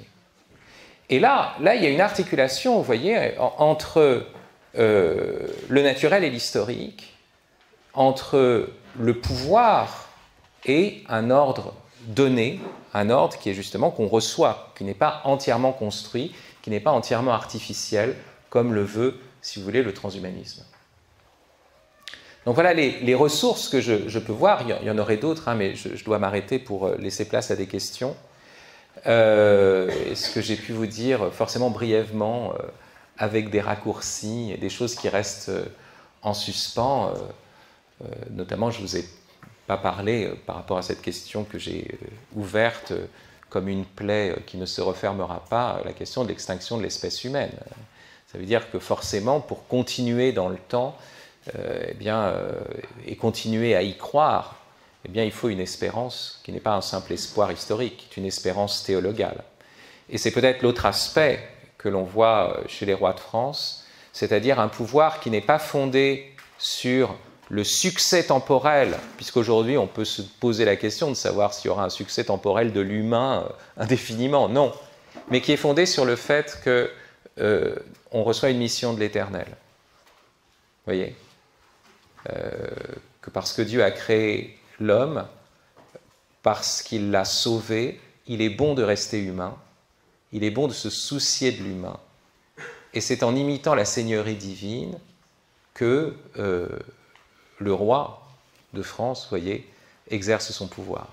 Et là, il y a une articulation, vous voyez, entre le naturel et l'historique, entre le pouvoir et un ordre donné, un ordre qui est justement qu'on reçoit, qui n'est pas entièrement construit, qui n'est pas entièrement artificiel, comme le veut, si vous voulez, le transhumanisme. Donc voilà les ressources que je peux voir, il y en aurait d'autres, hein, mais je dois m'arrêter pour laisser place à des questions. Ce que j'ai pu vous dire forcément brièvement, avec des raccourcis et des choses qui restent en suspens, notamment je ne vous ai pas parlé par rapport à cette question que j'ai ouverte comme une plaie qui ne se refermera pas, la question de l'extinction de l'espèce humaine. Ça veut dire que forcément, pour continuer dans le temps, et continuer à y croire, eh bien, il faut une espérance qui n'est pas un simple espoir historique, qui est une espérance théologale. Et c'est peut-être l'autre aspect que l'on voit chez les rois de France, c'est-à-dire un pouvoir qui n'est pas fondé sur le succès temporel, puisqu'aujourd'hui on peut se poser la question de savoir s'il y aura un succès temporel de l'humain indéfiniment, non, mais qui est fondé sur le fait qu'on reçoit une mission de l'Éternel. Vous voyez ? que parce que Dieu a créé l'homme, parce qu'il l'a sauvé, il est bon de rester humain, il est bon de se soucier de l'humain. Et c'est en imitant la seigneurie divine que le roi de France, vous voyez, exerce son pouvoir.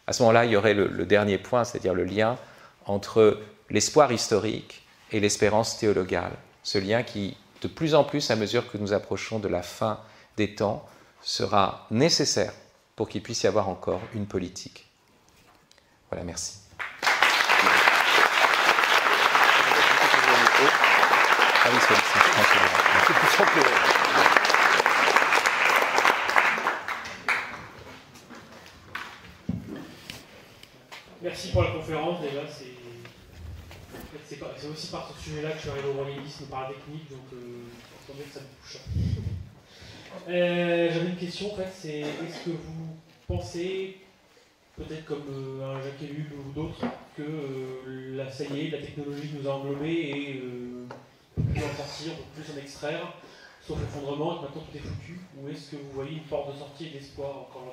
À ce moment-là, il y aurait le dernier point, c'est-à-dire le lien entre l'espoir historique et l'espérance théologale. Ce lien qui, de plus en plus, à mesure que nous approchons de la fin des temps, sera nécessaire pour qu'il puisse y avoir encore une politique. Voilà, merci. Ah oui, c'est plus simple. Merci pour la conférence, déjà, c'est aussi par ce sujet-là que je suis arrivé au royalisme par la technique, donc entendez que ça me touche. J'avais une question, en fait, c'est est-ce que vous pensez, peut-être comme un Jacques Ellul ou d'autres, que ça y est, la technologie nous a englobés et on peut plus en sortir, on peut plus en extraire, sauf effondrement, et que maintenant tout est foutu, ou est-ce que vous voyez une porte de sortie et d'espoir encore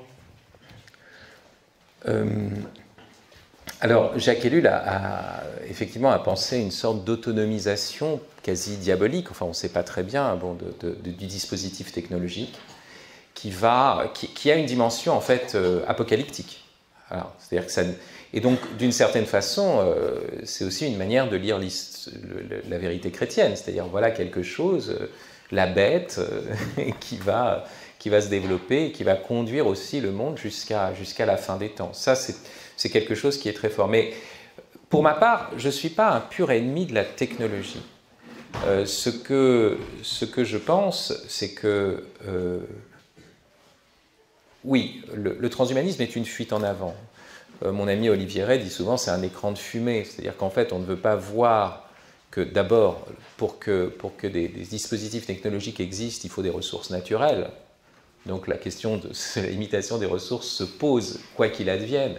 aujourd'hui? Alors, Jacques Ellul effectivement a pensé une sorte d'autonomisation quasi diabolique, enfin on ne sait pas très bien, du dispositif technologique, qui a une dimension en fait apocalyptique. C'est-à-dire que ça, et donc d'une certaine façon, c'est aussi une manière de lire la vérité chrétienne, c'est-à-dire voilà quelque chose, la bête, qui va se développer et qui va conduire aussi le monde jusqu'à la fin des temps. Ça, c'est quelque chose qui est très fort. Mais pour ma part, je ne suis pas un pur ennemi de la technologie. Ce que je pense, c'est que oui, le transhumanisme est une fuite en avant. Mon ami Olivier Rey dit souvent c'est un écran de fumée, c'est-à-dire qu'en fait on ne veut pas voir que d'abord pour que des dispositifs technologiques existent, il faut des ressources naturelles. Donc la question de l'imitation des ressources se pose, quoi qu'il advienne,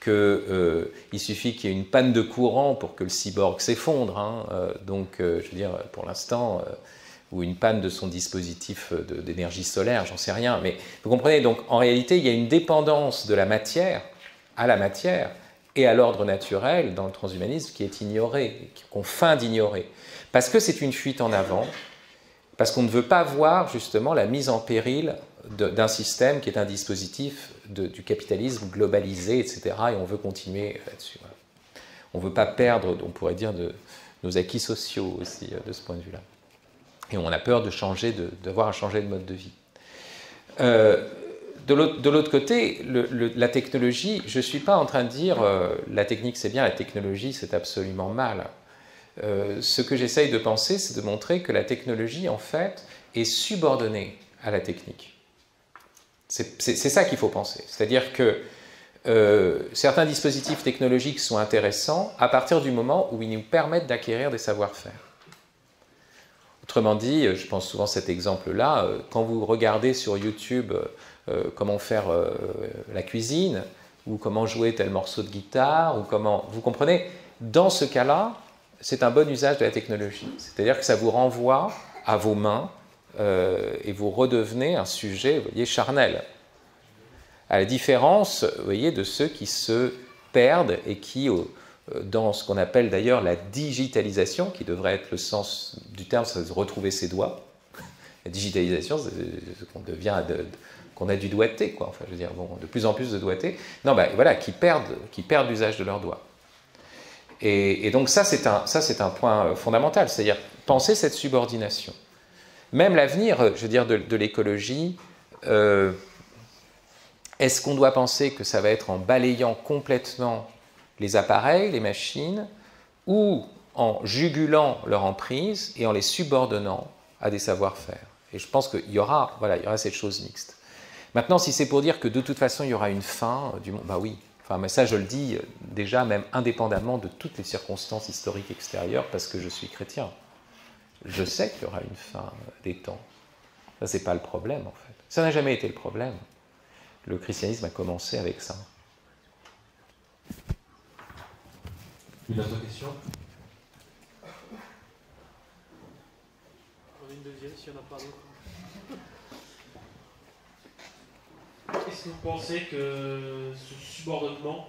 qu'il suffit qu'il y ait une panne de courant pour que le cyborg s'effondre. Hein. Donc, je veux dire, pour l'instant, ou une panne de son dispositif d'énergie solaire, j'en sais rien. Mais vous comprenez, donc en réalité, il y a une dépendance de la matière à la matière et à l'ordre naturel dans le transhumanisme qui est ignoré, qu'on feint d'ignorer. Parce que c'est une fuite en avant, parce qu'on ne veut pas voir justement la mise en péril d'un système qui est un dispositif du capitalisme globalisé, etc. Et on veut continuer là-dessus. Voilà. On ne veut pas perdre, on pourrait dire, de nos acquis sociaux aussi, de ce point de vue-là. Et on a peur d'avoir à changer de mode de vie. De l'autre côté, la technologie, je ne suis pas en train de dire la technique c'est bien, la technologie c'est absolument mal. Ce que j'essaye de penser, c'est de montrer que la technologie, en fait, est subordonnée à la technique. C'est ça qu'il faut penser. C'est-à-dire que certains dispositifs technologiques sont intéressants à partir du moment où ils nous permettent d'acquérir des savoir-faire. Autrement dit, je pense souvent à cet exemple-là, quand vous regardez sur YouTube comment faire la cuisine, ou comment jouer tel morceau de guitare, ou comment... Vous comprenez? Dans ce cas-là, c'est un bon usage de la technologie. C'est-à-dire que ça vous renvoie à vos mains et vous redevenez un sujet, vous voyez, charnel. À la différence, vous voyez, de ceux qui se perdent et qui, dans ce qu'on appelle d'ailleurs la digitalisation, qui devrait être le sens du terme, c'est retrouver ses doigts. La digitalisation, c'est qu'on a du doigté, quoi. Enfin, je veux dire, bon, de plus en plus de doigté. Non, ben voilà, qui perdent l'usage de leurs doigts. Et donc ça, c'est un point fondamental, c'est-à-dire penser cette subordination. Même l'avenir, je veux dire, de l'écologie, est-ce qu'on doit penser que ça va être en balayant complètement les appareils, les machines, ou en jugulant leur emprise et en les subordonnant à des savoir-faire? Et je pense qu'il y aura cette chose mixte. Maintenant, si c'est pour dire que de toute façon, il y aura une fin du monde, bah oui. Enfin, mais ça, je le dis déjà, même indépendamment de toutes les circonstances historiques extérieures, parce que je suis chrétien. Je sais qu'il y aura une fin des temps. Ça, c'est pas le problème, en fait. Ça n'a jamais été le problème. Le christianisme a commencé avec ça. Une autre question? On a une deuxième, s'il n'y en a pas d'autres. est-ce que vous pensez que ce subordonnement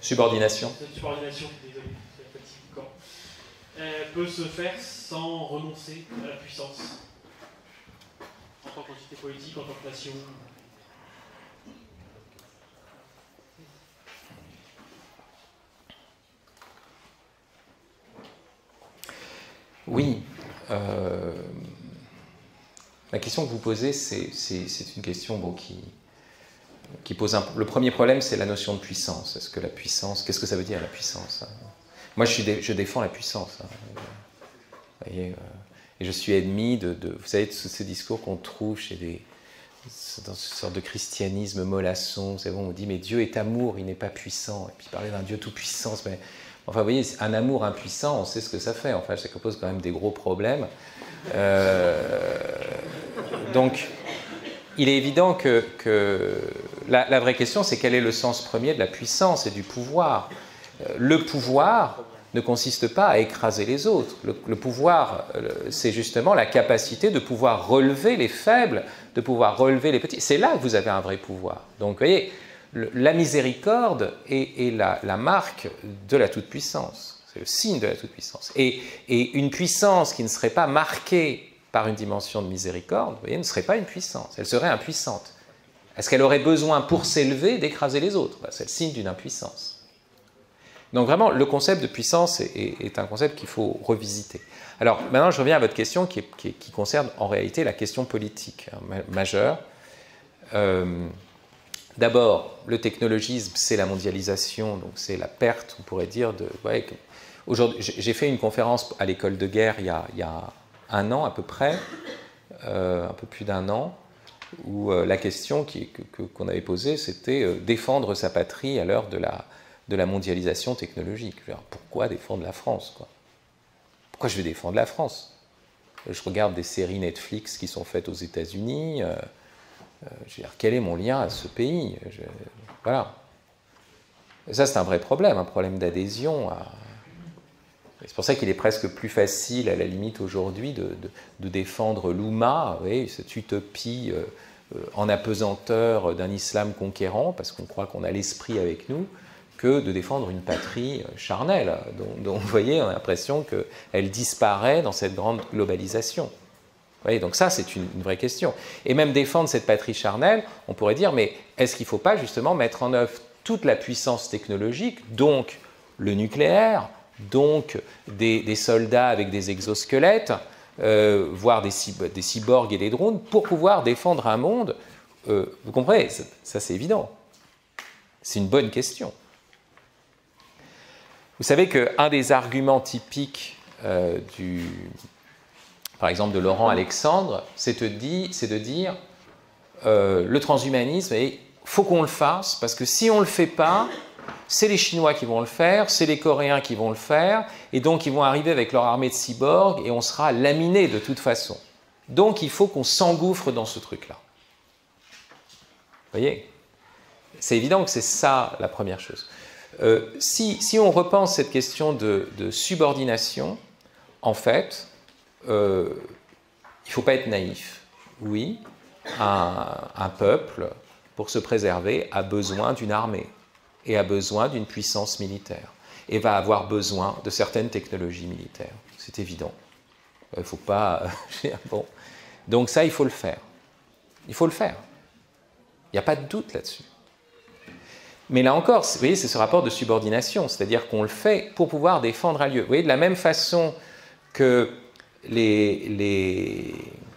Subordination. Cette subordination, désolé, c'est la fatigue du corps, peut se faire sans renoncer à la puissance en tant qu'entité politique, en tant que nation? Oui. La question que vous posez, c'est une question qui pose le premier problème, c'est la notion de puissance. Est-ce que la puissance, qu'est-ce que ça veut dire la puissance? Moi, je défends la puissance. Vous voyez, et je suis ennemi vous savez, de ce discours qu'on trouve dans ce sorte de christianisme mollasson. Vous savez, on dit, mais Dieu est amour, il n'est pas puissant. Et puis parler d'un Dieu tout puissant, mais enfin, vous voyez, un amour impuissant, on sait ce que ça fait. Enfin, ça pose quand même des gros problèmes. Donc, il est évident que la vraie question, c'est quel est le sens premier de la puissance et du pouvoir. Le pouvoir ne consiste pas à écraser les autres. Le pouvoir, c'est justement la capacité de pouvoir relever les faibles, de pouvoir relever les petits. C'est là que vous avez un vrai pouvoir. Donc, vous voyez, la miséricorde est la marque de la toute-puissance. C'est le signe de la toute-puissance. Et une puissance qui ne serait pas marquée par une dimension de miséricorde, vous voyez, ne serait pas une puissance. Elle serait impuissante. Est-ce qu'elle aurait besoin, pour s'élever, d'écraser les autres? C'est le signe d'une impuissance. Donc vraiment, le concept de puissance est un concept qu'il faut revisiter. Alors maintenant, je reviens à votre question qui concerne en réalité la question politique majeure. D'abord, le technologisme, c'est la mondialisation, donc c'est la perte, on pourrait dire, de... Ouais, aujourd'hui, j'ai fait une conférence à l'école de guerre il y a un an à peu près, un peu plus d'un an, où la question qu'on avait posée, c'était défendre sa patrie à l'heure de la mondialisation technologique. Alors, pourquoi défendre la France, quoi? Pourquoi je vais défendre la France? Je regarde des séries Netflix qui sont faites aux États-Unis. Je veux dire, quel est mon lien à ce pays? Voilà. Et ça, c'est un vrai problème, un problème d'adhésion. C'est pour ça qu'il est presque plus facile, à la limite, aujourd'hui, de défendre l'Oumma, vous voyez, cette utopie en apesanteur d'un islam conquérant, parce qu'on croit qu'on a l'esprit avec nous, que de défendre une patrie charnelle, dont vous voyez, on a l'impression qu'elle disparaît dans cette grande globalisation. Vous voyez, donc ça, c'est une vraie question. Et même défendre cette patrie charnelle, on pourrait dire, mais est-ce qu'il ne faut pas justement mettre en œuvre toute la puissance technologique, donc le nucléaire, donc des soldats avec des exosquelettes, voire des cyborgs et des drones, pour pouvoir défendre un monde? Vous comprenez, ça c'est évident. C'est une bonne question. Vous savez qu'un des arguments typiques par exemple de Laurent Alexandre, c'est de dire le transhumanisme, il faut qu'on le fasse, parce que si on ne le fait pas, c'est les Chinois qui vont le faire, c'est les Coréens qui vont le faire, et donc ils vont arriver avec leur armée de cyborgs, et on sera laminés de toute façon. Donc il faut qu'on s'engouffre dans ce truc-là. Vous voyez? C'est évident que c'est ça la première chose. Si on repense cette question de subordination, en fait, il ne faut pas être naïf. Oui, un peuple, pour se préserver, a besoin d'une armée et a besoin d'une puissance militaire et va avoir besoin de certaines technologies militaires. C'est évident. Il ne faut pas... bon. Donc ça, il faut le faire. Il faut le faire. Il n'y a pas de doute là-dessus. Mais là encore, vous voyez, c'est ce rapport de subordination, c'est-à-dire qu'on le fait pour pouvoir défendre un lieu. Vous voyez, de la même façon que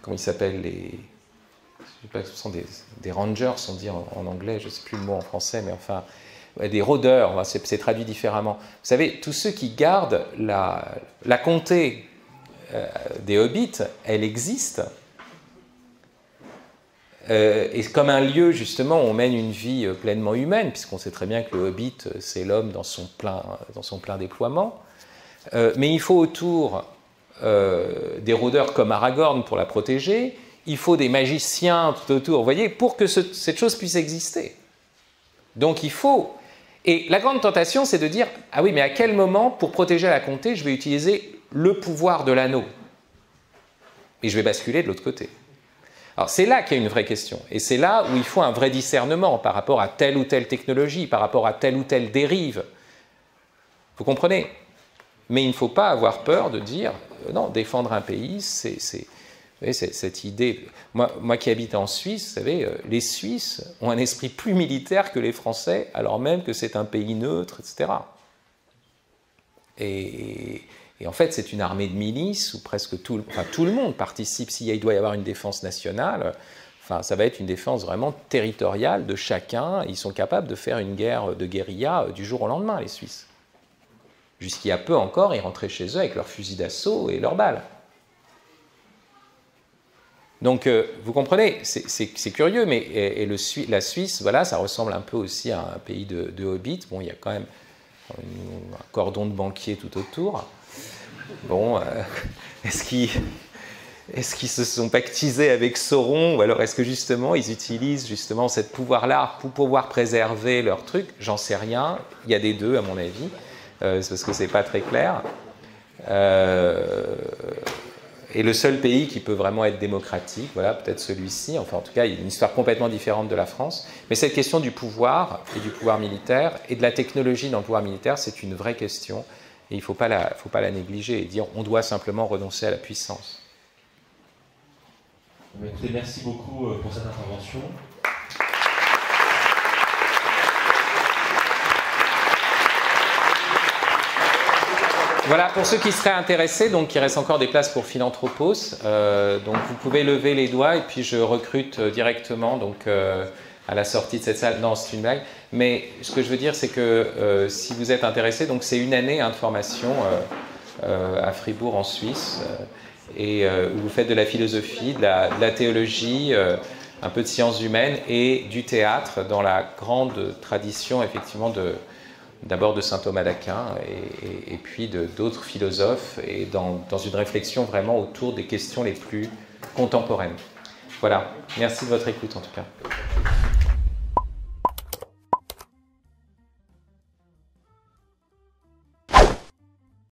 comment ils s'appellent, je sais pas, ce sont des rangers, on dit en anglais, je ne sais plus le mot en français, mais enfin, des rôdeurs, c'est traduit différemment. Vous savez, tous ceux qui gardent la comté des hobbits, elle existe. Et comme un lieu, justement, où on mène une vie pleinement humaine, puisqu'on sait très bien que le hobbit, c'est l'homme dans son plein déploiement. Mais il faut autour des rôdeurs comme Aragorn pour la protéger, il faut des magiciens tout autour, vous voyez, pour que cette chose puisse exister. Donc il faut... Et la grande tentation, c'est de dire, ah oui, mais à quel moment, pour protéger la comté, je vais utiliser le pouvoir de l'anneau? Et je vais basculer de l'autre côté. Alors c'est là qu'il y a une vraie question, et c'est là où il faut un vrai discernement par rapport à telle ou telle technologie, par rapport à telle ou telle dérive. Vous comprenez? Mais il ne faut pas avoir peur de dire, non, défendre un pays, c'est cette idée. Moi qui habite en Suisse, vous savez, les Suisses ont un esprit plus militaire que les Français, alors même que c'est un pays neutre, etc. Et en fait, c'est une armée de milices où presque tout le monde participe. S'il doit y avoir une défense nationale, ça va être une défense vraiment territoriale de chacun. Ils sont capables de faire une guerre de guérilla du jour au lendemain, les Suisses. Jusqu'il y a peu encore, ils rentraient chez eux avec leurs fusils d'assaut et leurs balles. Donc, vous comprenez, c'est curieux, mais la Suisse, voilà, ça ressemble un peu aussi à un pays de hobbits. Bon, il y a quand même un cordon de banquiers tout autour. Bon, est-ce qu'ils se sont pactisés avec Sauron, ou alors est-ce que justement ils utilisent justement ce pouvoir-là pour pouvoir préserver leur truc? J'en sais rien. Il y a des deux à mon avis, c'est parce que c'est pas très clair. Et le seul pays qui peut vraiment être démocratique, voilà, peut-être celui-ci. Enfin, en tout cas, il y a une histoire complètement différente de la France. Mais cette question du pouvoir et du pouvoir militaire et de la technologie dans le pouvoir militaire, c'est une vraie question. Et il ne faut pas la négliger et dire on doit simplement renoncer à la puissance. Écoutez, merci beaucoup pour cette intervention. Voilà, pour ceux qui seraient intéressés, donc il reste encore des places pour Philanthropos. Donc vous pouvez lever les doigts et puis je recrute directement donc, à la sortie de cette salle. Non, c'est une blague. Mais ce que je veux dire, c'est que si vous êtes intéressés, donc c'est une année de formation à Fribourg en Suisse, et où vous faites de la philosophie, de la théologie, un peu de sciences humaines et du théâtre dans la grande tradition effectivement d'abord de saint Thomas d'Aquin et puis d'autres philosophes et dans une réflexion vraiment autour des questions les plus contemporaines. Voilà, merci de votre écoute en tout cas.